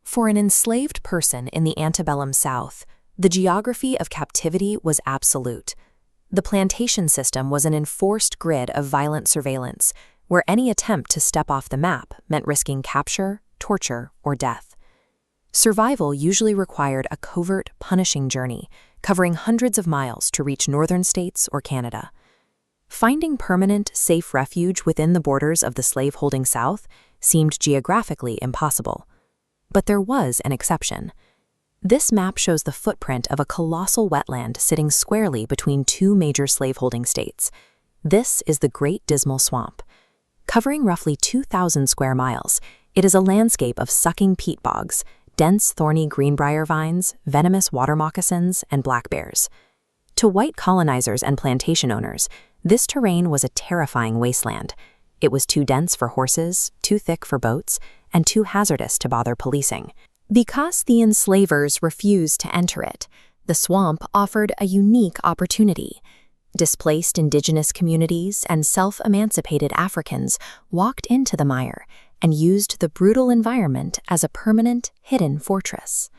For an enslaved person in the antebellum South, the geography of captivity was absolute. The plantation system was an enforced grid of violent surveillance, where any attempt to step off the map meant risking capture, torture, or death. Survival usually required a covert, punishing journey, covering hundreds of miles to reach northern states or Canada. Finding permanent, safe refuge within the borders of the slave-holding South seemed geographically impossible. But there was an exception. This map shows the footprint of a colossal wetland sitting squarely between two major slaveholding states. This is the Great Dismal Swamp. Covering roughly 2,000 square miles, it is a landscape of sucking peat bogs, dense thorny greenbrier vines, venomous water moccasins, and black bears. To white colonizers and plantation owners, this terrain was a terrifying wasteland. It was too dense for horses, too thick for boats, and too hazardous to bother policing. Because the enslavers refused to enter it, the swamp offered a unique opportunity. Displaced indigenous communities and self-emancipated Africans walked into the mire and used the brutal environment as a permanent, hidden fortress.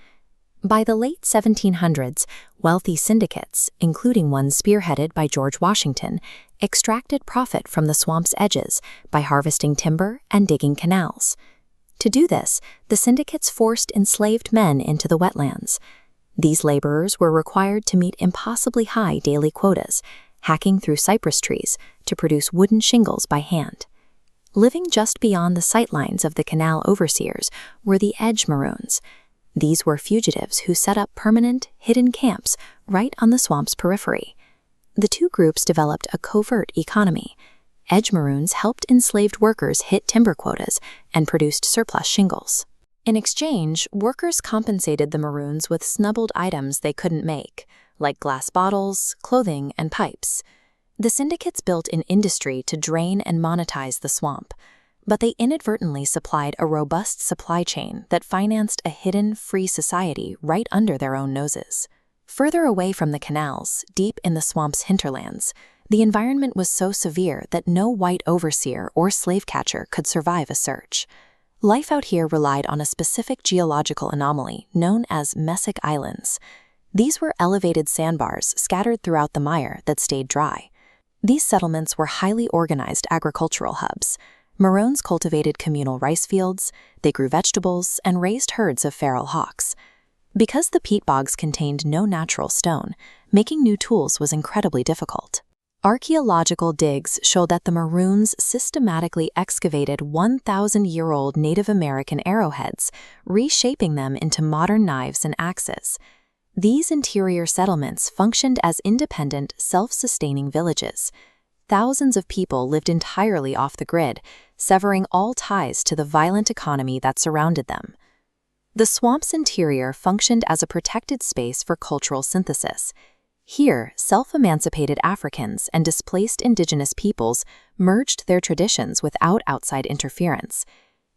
By the late 1700s, wealthy syndicates, including one spearheaded by George Washington, extracted profit from the swamp's edges by harvesting timber and digging canals. To do this, the syndicates forced enslaved men into the wetlands. These laborers were required to meet impossibly high daily quotas, hacking through cypress trees to produce wooden shingles by hand. Living just beyond the sightlines of the canal overseers were the edge Maroons. These were fugitives who set up permanent, hidden camps right on the swamp's periphery. The two groups developed a covert economy. Edge Maroons helped enslaved workers hit timber quotas and produced surplus shingles. In exchange, workers compensated the Maroons with snubbled items they couldn't make, like glass bottles, clothing, and pipes. The syndicates built an industry to drain and monetize the swamp, but they inadvertently supplied a robust supply chain that financed a hidden, free society right under their own noses. Further away from the canals, deep in the swamp's hinterlands, the environment was so severe that no white overseer or slave catcher could survive a search. Life out here relied on a specific geological anomaly known as Mesic Islands. These were elevated sandbars scattered throughout the mire that stayed dry. These settlements were highly organized agricultural hubs. Maroons cultivated communal rice fields, they grew vegetables, and raised herds of feral hawks. Because the peat bogs contained no natural stone, making new tools was incredibly difficult. Archaeological digs show that the Maroons systematically excavated 1,000-year-old Native American arrowheads, reshaping them into modern knives and axes. These interior settlements functioned as independent, self-sustaining villages. Thousands of people lived entirely off the grid, severing all ties to the violent economy that surrounded them. The swamp's interior functioned as a protected space for cultural synthesis. Here, self-emancipated Africans and displaced indigenous peoples merged their traditions without outside interference.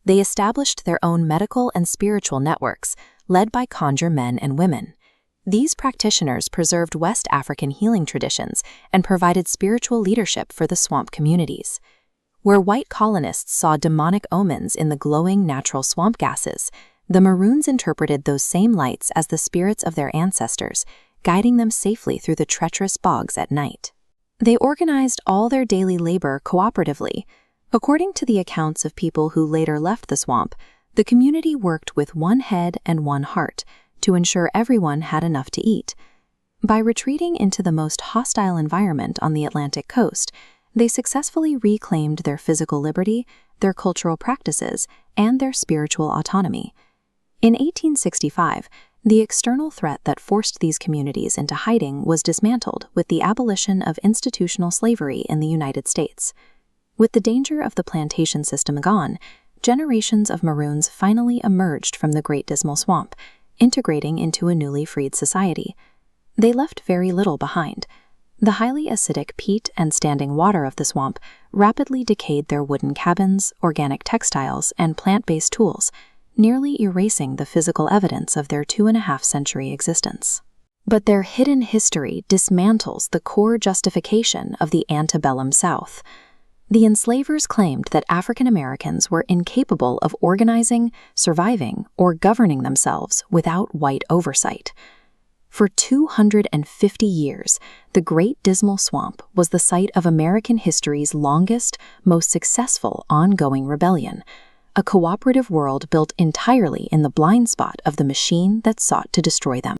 They established their own medical and spiritual networks, led by conjure men and women. These practitioners preserved West African healing traditions and provided spiritual leadership for the swamp communities. Where white colonists saw demonic omens in the glowing natural swamp gases, the Maroons interpreted those same lights as the spirits of their ancestors, guiding them safely through the treacherous bogs at night. They organized all their daily labor cooperatively. According to the accounts of people who later left the swamp, the community worked with one head and one heart to ensure everyone had enough to eat. By retreating into the most hostile environment on the Atlantic coast, they successfully reclaimed their physical liberty, their cultural practices, and their spiritual autonomy. In 1865, the external threat that forced these communities into hiding was dismantled with the abolition of institutional slavery in the United States. With the danger of the plantation system gone, generations of Maroons finally emerged from the Great Dismal Swamp, integrating into a newly freed society. They left very little behind. The highly acidic peat and standing water of the swamp rapidly decayed their wooden cabins, organic textiles, and plant-based tools, nearly erasing the physical evidence of their 2.5-century existence. But their hidden history dismantles the core justification of the antebellum South. The enslavers claimed that African Americans were incapable of organizing, surviving, or governing themselves without white oversight. For 250 years, the Great Dismal Swamp was the site of American history's longest, most successful ongoing rebellion, a cooperative world built entirely in the blind spot of the machine that sought to destroy them.